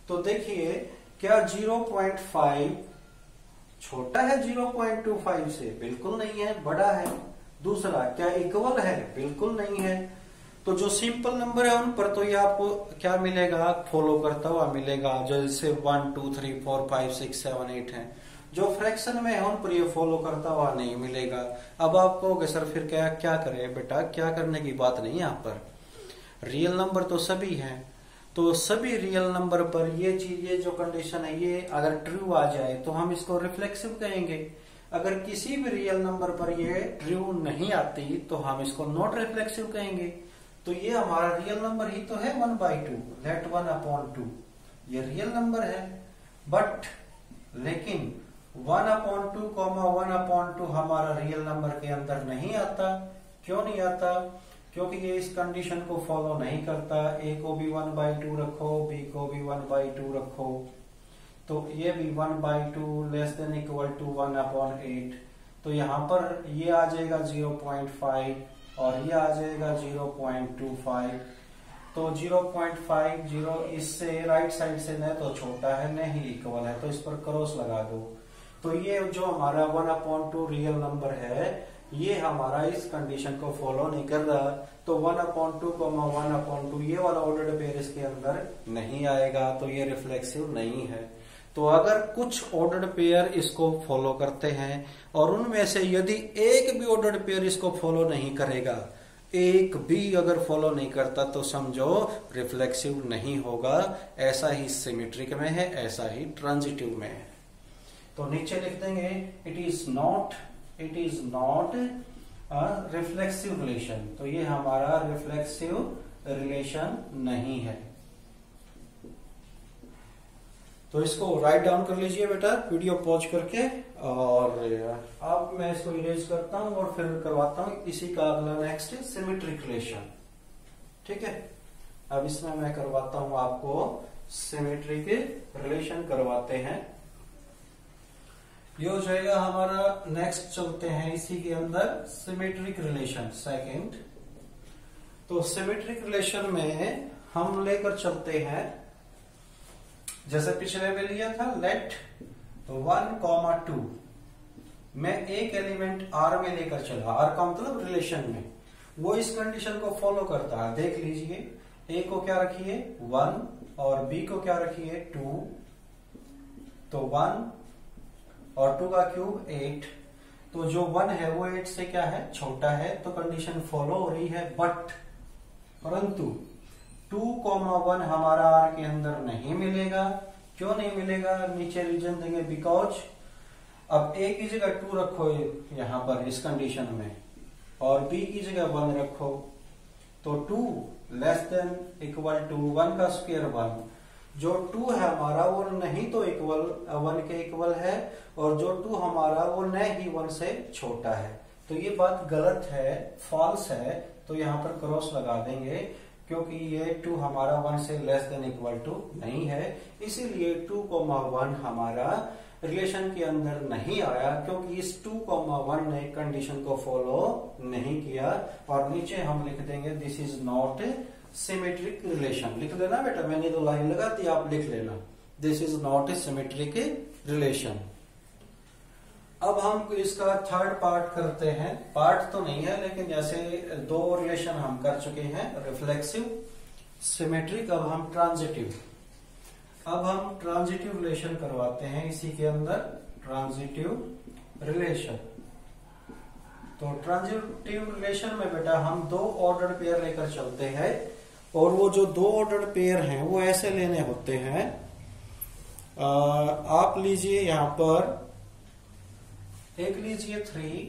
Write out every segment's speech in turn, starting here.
तो देखिए क्या 0.5 छोटा है 0.25 से? बिल्कुल नहीं है, बड़ा है। दूसरा, क्या इक्वल है? बिल्कुल नहीं है। तो जो सिंपल नंबर है उन पर तो ये आपको क्या मिलेगा? फॉलो करता हुआ मिलेगा। जैसे 1 2 3 4 5 6 7 8 है, जो फ्रैक्शन में है उन पर ये फॉलो करता हुआ नहीं मिलेगा। अब आप कहोगे सर फिर क्या क्या करें? बेटा क्या करने की बात नहीं है, यहाँ पर रियल नंबर तो सभी हैं। तो सभी रियल नंबर पर ये चीज, ये जो कंडीशन है, ये अगर ट्रू आ जाए तो हम इसको रिफ्लेक्सिव कहेंगे। अगर किसी भी रियल नंबर पर ये ट्रू नहीं आती तो हम इसको नॉट रिफ्लेक्सिव कहेंगे। तो ये हमारा रियल नंबर ही तो है 1/2, लेट 1/2 ये रियल नंबर है। बट लेकिन 1/2, 1/2 हमारा रियल नंबर के अंदर नहीं आता। क्यों नहीं आता? क्योंकि ये इस कंडीशन को फॉलो नहीं करता। ए को भी 1/2 रखो, बी को भी 1/2 रखो, तो ये भी 1/2 लेस देन इक्वल टू 1/8। तो यहाँ पर ये आ जाएगा 0.5 और ये आ जाएगा 0.25। तो 0.50 इससे राइट साइड से न तो छोटा है न ही इक्वल है, तो इस पर क्रॉस लगा दो। तो ये जो हमारा 1/2 रियल नंबर है, ये हमारा इस कंडीशन को फॉलो नहीं कर रहा। तो 1/2, 1/2 ये वाला ऑर्डर्ड पेयर इसके अंदर नहीं आएगा, तो ये रिफ्लेक्सिव नहीं है। तो अगर कुछ ऑर्डर्ड पेयर इसको फॉलो करते हैं और उनमें से यदि एक भी ऑर्डर्ड पेयर इसको फॉलो नहीं करेगा, एक भी अगर फॉलो नहीं करता, तो समझो रिफ्लेक्सिव नहीं होगा। ऐसा ही सिमेट्रिक में है, ऐसा ही ट्रांजिटिव में है। तो नीचे लिख देंगे it is not reflexive relation. तो ये हमारा रिफ्लेक्सिव रिलेशन नहीं है। तो इसको राइट डाउन कर लीजिए बेटा वीडियो पॉज करके, और अब मैं इसको इरेज करता हूं और फिर करवाता हूं इसी का अगला नेक्स्ट सिमेट्रिक रिलेशन। ठीक है, अब इसमें मैं करवाता हूं आपको सिमेट्रिक रिलेशन करवाते हैं। ये हो जाएगा हमारा नेक्स्ट। चलते हैं इसी के अंदर सिमेट्रिक रिलेशन सेकंड। तो सिमेट्रिक रिलेशन में हम लेकर चलते हैं, जैसे पिछले में लिया था लेट 1, 2 मैं एक एलिमेंट R में लेकर चला। R का मतलब रिलेशन में, वो इस कंडीशन को फॉलो करता है। देख लीजिए, A को क्या रखिए 1 और B को क्या रखिए 2। तो 1 और 2 का क्यूब 8। तो जो 1 है वो 8 से क्या है? छोटा है, तो कंडीशन फॉलो हो रही है। बट परंतु 2, 1 हमारा R के अंदर नहीं मिलेगा। क्यों नहीं मिलेगा? नीचे रीजन देंगे बिकॉज अब A की जगह 2 रखो यहां पर इस कंडीशन में, और B की जगह 1 रखो, तो 2 लेस देन इक्वल टू 1 का स्क्वायर 1। जो 2 है हमारा वो नहीं तो इक्वल 1 के इक्वल है, और जो 2 हमारा वो न ही 1 से छोटा है। तो ये बात गलत है, फॉल्स है। तो यहाँ पर क्रॉस लगा देंगे, क्योंकि ये 2 हमारा 1 से लेस देन इक्वल टू नहीं है। इसीलिए 2, 1 हमारा रिलेशन के अंदर नहीं आया, क्योंकि इस 2, 1 ने कंडीशन को फॉलो नहीं किया। और नीचे हम लिख देंगे this is not symmetric relation. लिख लेना बेटा, मैंने तो लाइन लगा दी, आप लिख लेना this is not a symmetric relation. अब हम इसका थर्ड पार्ट करते हैं। पार्ट तो नहीं है, लेकिन जैसे 2 रिलेशन हम कर चुके हैं, रिफ्लेक्सिव, सिमेट्रिक। अब हम ट्रांजिटिव रिलेशन करवाते हैं इसी के अंदर, ट्रांजिटिव रिलेशन। तो ट्रांजिटिव रिलेशन में बेटा हम 2 ऑर्डर्ड पेयर लेकर चलते हैं, और वो जो 2 ऑर्डर्ड पेयर हैं वो ऐसे लेने होते हैं। आप लीजिए यहां पर, एक लीजिए 3,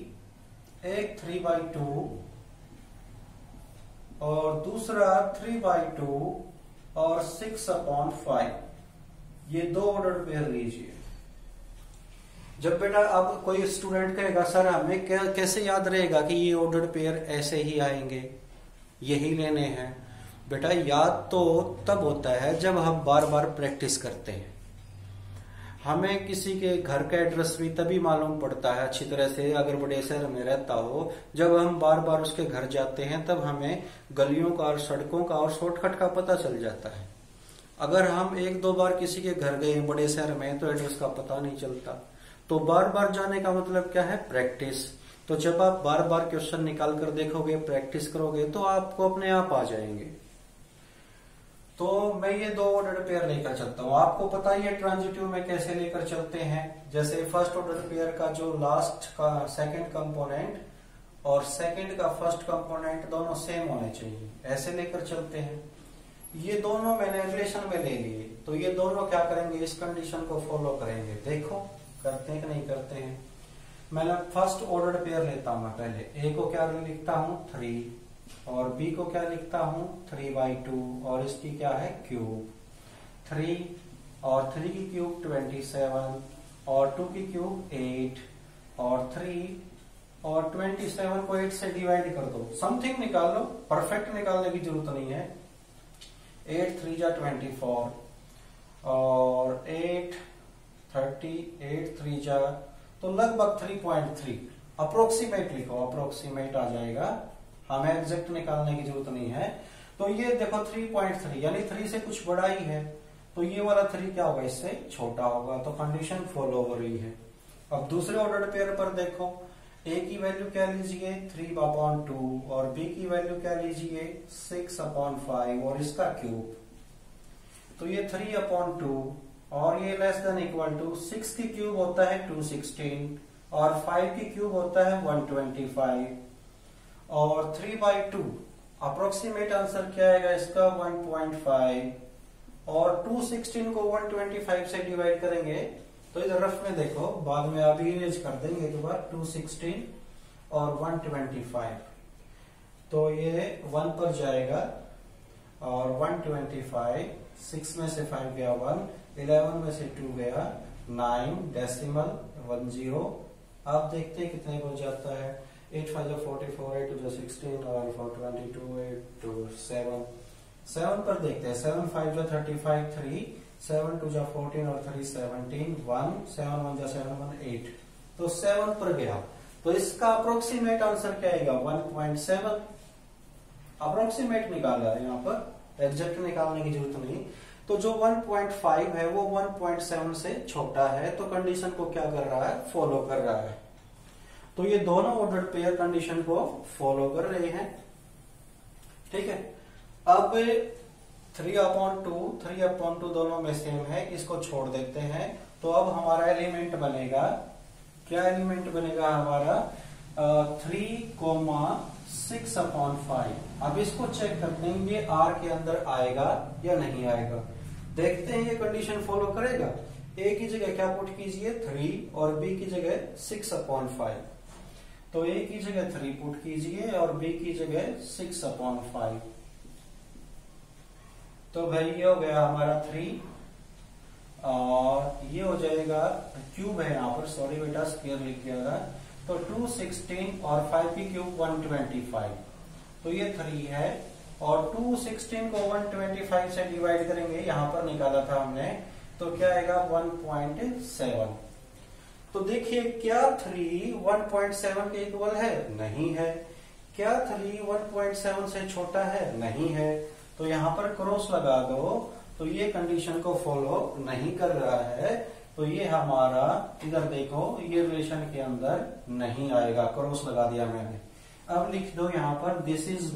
एक 3/2 और दूसरा 3/2 और 6/5। ये 2 ऑर्डर पेयर लीजिए। जब बेटा अब कोई स्टूडेंट कहेगा सर हमें कैसे याद रहेगा कि ये ऑर्डर पेयर ऐसे ही आएंगे, यही लेने हैं? बेटा याद तो तब होता है जब हम बार बार प्रैक्टिस करते हैं। हमें किसी के घर का एड्रेस भी तभी मालूम पड़ता है अच्छी तरह से, अगर बड़े शहर में रहता हो, जब हम बार बार उसके घर जाते हैं, तब हमें गलियों का और सड़कों का और शॉर्टकट का पता चल जाता है। अगर हम एक दो बार किसी के घर गए बड़े शहर में तो एड्रेस का पता नहीं चलता। तो बार बार जाने का मतलब क्या है? प्रैक्टिस। तो जब आप बार बार क्वेश्चन निकाल कर देखोगे, प्रैक्टिस करोगे, तो आपको अपने आप आ जाएंगे। तो मैं ये दो ऑर्डर पेयर लेकर चलता हूँ। आपको पता ही है ट्रांजिटिव में कैसे लेकर चलते हैं। जैसे फर्स्ट ऑर्डर पेयर का जो लास्ट का सेकंड कंपोनेंट और सेकंड का फर्स्ट कंपोनेंट दोनों सेम होने चाहिए, ऐसे लेकर चलते हैं। ये दोनों मैंने रिलेशन में ले लिए, तो ये दोनों क्या करेंगे? इस कंडीशन को फॉलो करेंगे। देखो करते हैं कि नहीं करते हैं। मैं फर्स्ट ऑर्डर पेयर लेता हूं। मैं पहले ए को क्या लिखता हूं? 3 और बी को क्या लिखता हूं? 3/2 और इसकी क्या है? क्यूब। 3 और 3 की क्यूब 27 और 2 की क्यूब 8 और 3 और 27 को 8 से डिवाइड कर दो, समथिंग निकाल लो, परफेक्ट निकालने की जरूरत नहीं है। 8 3 जा 24 और 8 30 8 3 जा तो लगभग 3.3 अप्रोक्सीमेट लिखो, अप्रोक्सीमेट आ जाएगा, हमें एग्जैक्ट निकालने की जरूरत नहीं है। तो ये देखो 3.3 यानी 3 से कुछ बड़ा ही है, तो ये वाला 3 क्या होगा? इससे छोटा होगा, तो कंडीशन फॉलो हो रही है। अब दूसरे ऑर्डर पेयर पर देखो, ए की वैल्यू क्या लीजिए? 3/2 और बी की वैल्यू क्या लीजिए? 6/5 और इसका क्यूब, तो ये 3/2 और ये लेस देन इक्वल टू 6 की क्यूब होता है 216 और 5 की क्यूब होता है 125 और 3/2 अप्रोक्सीमेट आंसर क्या आएगा इसका? 1.5 और 216 को 125 से डिवाइड करेंगे तो इधर रफ में देखो, बाद में अभी इरेज कर देंगे एक बार। 216 और 125 तो ये 1 पर जाएगा और 125, 6 में से 5 गया 1, 11 में से 2 गया 9, डेसिमल 10। अब देखते हैं कितने हो जाता है। 8 5 जा 44, 8 2 जा 16 और 4 22, 8 2 7। 7 पर देखते हैं। 7 5 जा 35, 3 7 2 जा 14 और 3 17, 1 7 1 जा 7 1 8, तो 7 पर गया। तो इसका अप्रोक्सीमेट आंसर क्या आएगा? 1.7। अप्रोक्सीमेट निकाला है, यहाँ पर एग्जैक्ट निकालने की जरूरत नहीं। तो जो 1.5 है वो 1.7 से छोटा है, तो कंडीशन को क्या कर रहा है? फॉलो कर रहा है। तो ये दोनों ऑर्डर पेयर कंडीशन को फॉलो कर रहे हैं, ठीक है। अब 3/2 दोनों में सेम है, इसको छोड़ देते हैं। तो अब हमारा एलिमेंट बनेगा, क्या एलिमेंट बनेगा हमारा? 3,6/5। अब इसको चेक करते हैं ये R के अंदर आएगा या नहीं आएगा। देखते हैं ये कंडीशन फॉलो करेगा। A की जगह क्या पुट कीजिए? 3 और B की जगह 6/5। तो A की जगह 3 पुट कीजिए और B की जगह 6/5। तो भाई ये हो गया हमारा 3 और ये हो जाएगा, क्यूब है यहाँ पर, सॉरी बेटा स्क्वायर लिख दिया था। तो 216 और 5 की क्यूब 125, तो ये 3 है और 216 को 125 से डिवाइड करेंगे, यहां पर निकाला था हमने, तो क्या आएगा? 1.7। तो देखिए क्या 3 1.7 के इक्वल है? नहीं है। क्या 3 1.7 से छोटा है? नहीं है। तो यहां पर क्रॉस लगा दो, तो ये कंडीशन को फॉलो नहीं कर रहा है, तो ये हमारा इधर देखो ये रिलेशन के अंदर नहीं आएगा, क्रॉस लगा दिया मैंने। अब लिख दो यहां पर this is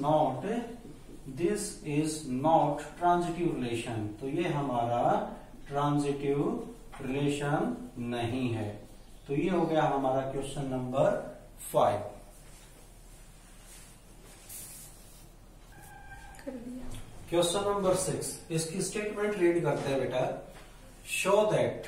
not transitive relation, तो ये हमारा ट्रांजिटिव रिलेशन नहीं है। तो ये हो गया हमारा क्वेश्चन नंबर 5। क्वेश्चन नंबर 6, इसकी स्टेटमेंट रीड करते हैं बेटा। शो दैट,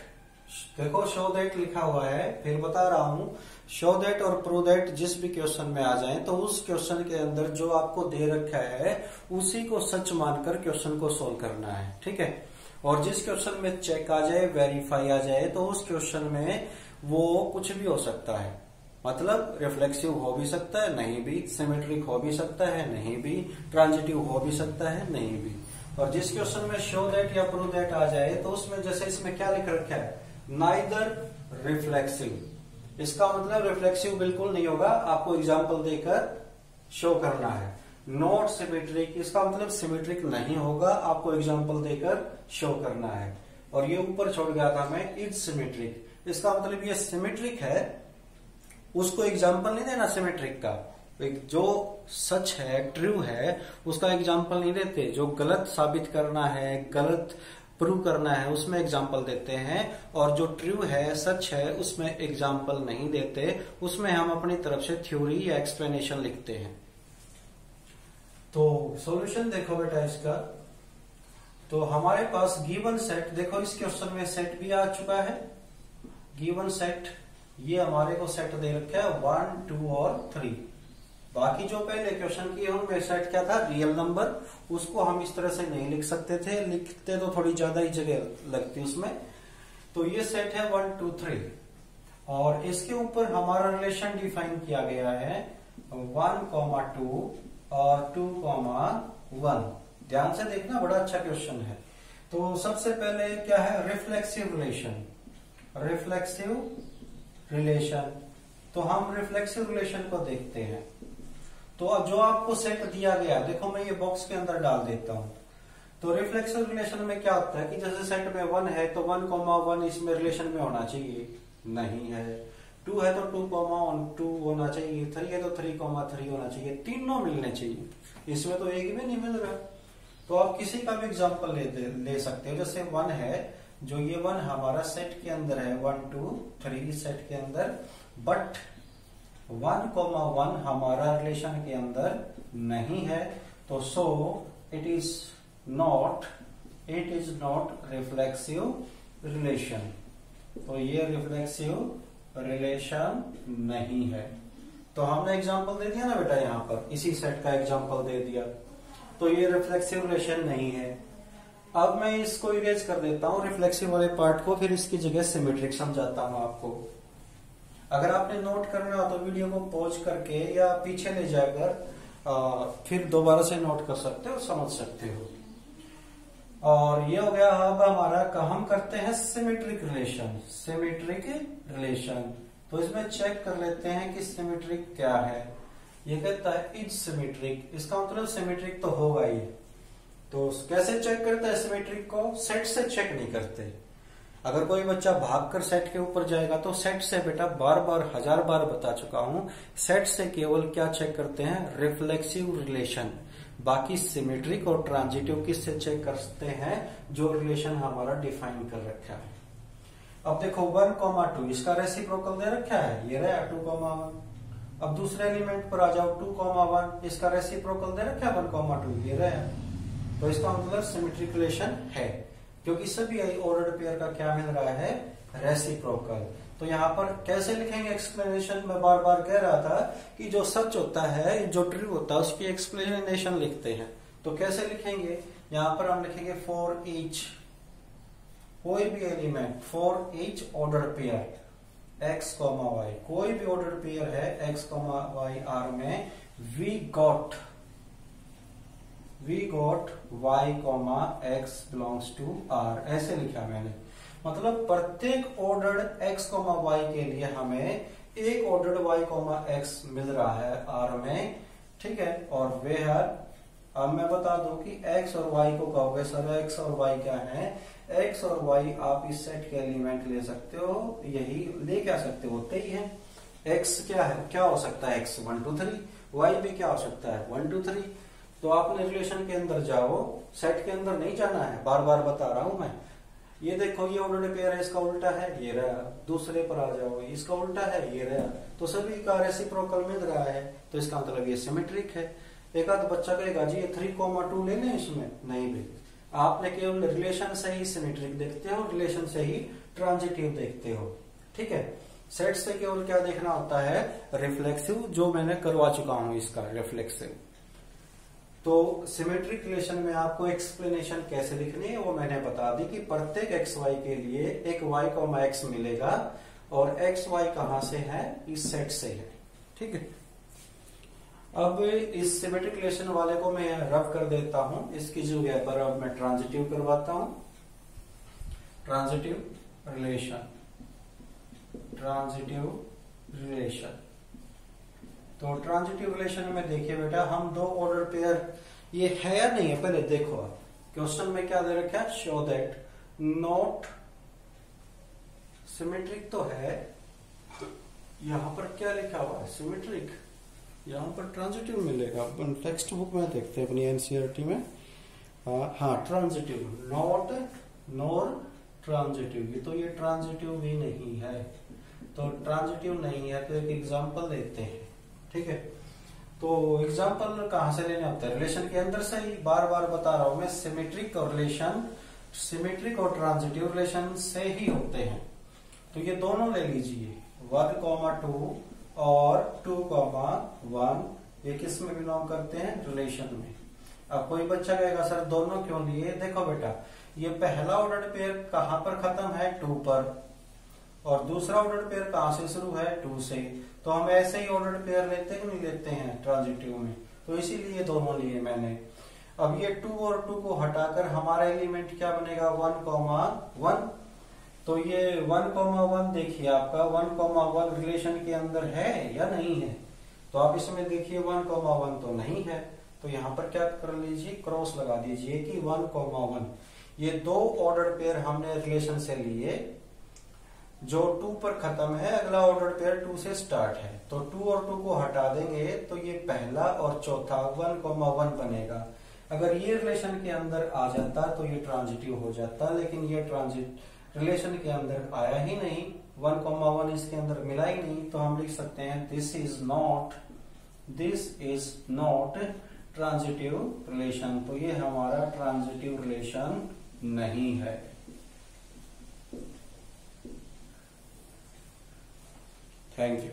देखो शो दैट लिखा हुआ है, फिर बता रहा हूं, शो दैट और प्रूव दैट जिस भी क्वेश्चन में आ जाए तो उस क्वेश्चन के अंदर जो आपको दे रखा है उसी को सच मानकर क्वेश्चन को सोल्व करना है, ठीक है। और जिस क्वेश्चन में चेक आ जाए, वेरीफाई आ जाए, तो उस क्वेश्चन में वो कुछ भी हो सकता है, मतलब रिफ्लेक्सिव हो भी सकता है, नहीं भी, सिमेट्रिक हो भी सकता है, नहीं भी, ट्रांजिटिव हो भी सकता है, नहीं भी। और जिस क्वेश्चन में शो दैट या प्रूव दैट आ जाए तो उसमें जैसे इसमें क्या लिख रखा है? नाइदर रिफ्लेक्सिव, इसका मतलब रिफ्लेक्सिव बिल्कुल नहीं होगा, आपको एग्जाम्पल देकर शो करना है। नॉट सिमेट्रिक, इसका मतलब सिमेट्रिक नहीं होगा, आपको एग्जांपल देकर शो करना है। और ये ऊपर छोड़ गया था मैं इज सिमेट्रिक, इसका मतलब ये सिमेट्रिक है, उसको एग्जांपल नहीं देना सिमेट्रिक का। जो सच है, ट्रू है, उसका एग्जांपल नहीं देते। जो गलत साबित करना है, गलत प्रूव करना है, उसमें एग्जांपल देते हैं। और जो ट्रू है, सच है, उसमें एग्जांपल नहीं देते, उसमें हम अपनी तरफ से थ्योरी या एक्सप्लेनेशन लिखते हैं। तो सॉल्यूशन देखो बेटा इसका। तो हमारे पास गिवन सेट, देखो इस क्वेश्चन में सेट भी आ चुका है, गिवन सेट, ये हमारे को सेट दे रखा है 1, 2 और 3। बाकी जो पहले क्वेश्चन किए उनमें सेट क्या था, रियल नंबर, उसको हम इस तरह से नहीं लिख सकते थे, लिखते तो थोड़ी ज्यादा ही जगह लगती उसमें। तो ये सेट है 1, 2, 3 और इसके ऊपर हमारा रिलेशन डिफाइन किया गया है 1, 2 और 2, 1। ध्यान से देखना, बड़ा अच्छा क्वेश्चन है। तो सबसे पहले क्या है, रिफ्लेक्सिव रिलेशन, रिफ्लेक्सिव रिलेशन। तो हम रिफ्लेक्सिव रिलेशन को देखते हैं। तो अब जो आपको सेट दिया गया, देखो मैं ये बॉक्स के अंदर डाल देता हूं। तो रिफ्लेक्सिव रिलेशन में क्या होता है कि जैसे सेट में 1 है तो 1, 1 इसमें रिलेशन में होना चाहिए, नहीं है। 2 है तो 2, 2 होना चाहिए, 3 है तो 3, 3 होना चाहिए, तीनों मिलने चाहिए। इसमें तो एक भी नहीं मिल रहा। तो आप किसी का भी एग्जाम्पल ले सकते हो। जैसे 1 है, जो ये 1 हमारा सेट के अंदर है, 1, 2, 3 सेट के अंदर, बट 1, 1 हमारा रिलेशन के अंदर नहीं है। तो so it is not reflexive relation. तो ये रिफ्लेक्सिव रिलेशन नहीं है। तो हमने एग्जांपल दे दिया ना बेटा, यहां पर इसी सेट का एग्जांपल दे दिया, तो ये रिफ्लेक्सिव रिलेशन नहीं है। अब मैं इसको इरेज कर देता हूं, रिफ्लेक्सिव वाले पार्ट को, फिर इसकी जगह सिमेट्रिक समझाता हूं आपको। अगर आपने नोट करना हो तो वीडियो को पॉज करके या पीछे ले जाकर फिर दोबारा से नोट कर सकते हो, समझ सकते हो। और ये हो गया अब हमारा, हम करते हैं सिमेट्रिक रिलेशन, सिमेट्रिक रिलेशन। तो इसमें चेक कर लेते हैं कि सिमेट्रिक क्या है। ये कहता है इज सिमेट्रिक, इसका मतलब सिमेट्रिक तो होगा ही। तो कैसे चेक करते हैं सिमेट्रिक को, सेट से चेक नहीं करते। अगर कोई बच्चा भागकर सेट के ऊपर जाएगा तो सेट से, बेटा बार बार 1000 बार बता चुका हूं, सेट से केवल क्या चेक करते हैं, रिफ्लेक्सिव रिलेशन। बाकी सिमेट्रिक और ट्रांजिटिव किससे चेक करते हैं, जो रिलेशन हमारा डिफाइन कर रखा है। अब देखो 1, 2 इसका रेसिप्रोकल दे रखा है, ये रहा 2, 1। अब दूसरे एलिमेंट पर आ जाओ, 2, 1 इसका रेसिप्रोकल दे रखा है 1, 2, ये रहा। तो इसका मतलब सिमेट्रिक रिलेशन है, क्योंकि सभी ऑर्डर्ड पेयर का क्या मिल रहा है, रेसिप्रोकल। तो यहाँ पर कैसे लिखेंगे एक्सप्लेनेशन, में बार बार कह रहा था कि जो सच होता है, जो ट्रू होता है, उसकी एक्सप्लेनेशन लिखते हैं। तो कैसे लिखेंगे, यहाँ पर हम लिखेंगे फॉर ईच, कोई भी element, for each order pair x, y, कोई भी ऑर्डर पेयर है x, y R में, we got y, x belongs to R, ऐसे लिखा मैंने। मतलब प्रत्येक ऑर्डर्ड x, y के लिए हमें एक ऑर्डर्ड y, x मिल रहा है R में, ठीक है। और वेयर, अब मैं बता दूं कि x और y को कहोगे सर x और y क्या है, x और y आप इस सेट के एलिमेंट ले सकते हो, यही ले क्या सकते होते ही है। x क्या है, क्या हो सकता है, x 1, 2, 3, y भी क्या हो सकता है 1, 2, 3। तो आपने रिलेशन के अंदर जाओ, सेट के अंदर नहीं जाना है, बार बार बता रहा हूं मैं। ये देखो ये ऑर्डर्ड पेयर है, इसका उल्टा है, ये रहा। दूसरे पर आ जाओ, इसका उल्टा है, ये रहा। तो सभी का रेसिप्रोकल मिल रहा है, तो इसका मतलब ये सिमेट्रिक है। एक आध बच्चा कहेगा जी ये 3, 2 लेने इसमें, नहीं भाई, आपने केवल रिलेशन से ही सिमेट्रिक देखते हो, रिलेशन से ही ट्रांजिटिव देखते हो, ठीक है। सेट से केवल क्या देखना होता है, रिफ्लेक्सिव, जो मैंने करवा चुका हूं इसका रिफ्लेक्सिव। तो सिमेट्रिक रिलेशन में आपको एक्सप्लेनेशन कैसे लिखनी है वो मैंने बता दी कि प्रत्येक एक्स वाई के लिए एक y, x मिलेगा, और एक्स वाई कहां से है, इस सेट से है, ठीक है। अब इस सिमेट्रिक रिलेशन वाले को मैं रब कर देता हूं, इसकी जगह पर अब मैं ट्रांजिटिव करवाता हूं। Transitive relation, transitive relation. तो ट्रांजिटिव रिलेशन में देखिए बेटा, हम दो ऑर्डर पेयर, ये है या नहीं है पहले देखो। क्वेश्चन में क्या दे रखा है, शो दैट नॉट सिमेट्रिक तो है, यहां पर क्या लिखा हुआ है, सिमेट्रिक, यहां पर ट्रांजिटिव मिलेगा। अपन टेक्स्ट बुक में देखते हैं अपनी एनसीईआरटी में। हाँ ट्रांजिटिव, नॉट नॉर ट्रांजिटिव, तो ये ट्रांजिटिव भी नहीं है, तो ट्रांजिटिव नहीं है तो एक एग्जांपल देते हैं, ठीक है। तो एग्जांपल कहां से लेने होते हैं, रिलेशन के अंदर से ही, बार बार बता रहा हूं मैं, सिमेट्रिक और रिलेशन, सिमेट्रिक और ट्रांजिटिव रिलेशन से ही होते हैं। तो ये दोनों ले लीजिए, 1,2 और 2,1, ये किस में बिलोंग करते हैं, रिलेशन में। अब कोई बच्चा कहेगा सर दोनों क्यों लिए, देखो बेटा, ये पहला ऑर्डर पेयर कहां पर खत्म है, 2 पर, और दूसरा ऑर्डर पेयर कहां से शुरू है, 2 से। तो हम ऐसे ही ऑर्डर पेयर लेते कि नहीं लेते हैं ट्रांजिटिव में, तो इसीलिए दोनों लिए मैंने। अब ये 2 और 2 को हटाकर हमारा एलिमेंट क्या बनेगा, 1,1। तो ये 1,1 देखिए, आपका 1,1 रिलेशन के अंदर है या नहीं है, तो आप इसमें देखिए 1,1 तो नहीं है, तो यहां पर क्या कर लीजिए, क्रॉस लगा दीजिए कि 1,1। ये दो ऑर्डर पेयर हमने रिलेशन से लिए जो 2 पर खत्म है, अगला ऑर्डर पेयर 2 से स्टार्ट है, तो 2 और 2 को हटा देंगे तो ये पहला और चौथा 1,1 बनेगा। अगर ये रिलेशन के अंदर आ जाता तो ये ट्रांजिटिव हो जाता, लेकिन ये ट्रांजिट रिलेशन के अंदर आया ही नहीं, 1,1 इसके अंदर मिला ही नहीं, तो हम लिख सकते हैं this is not transitive relation. तो ये हमारा ट्रांजिटिव रिलेशन नहीं है। Thank you.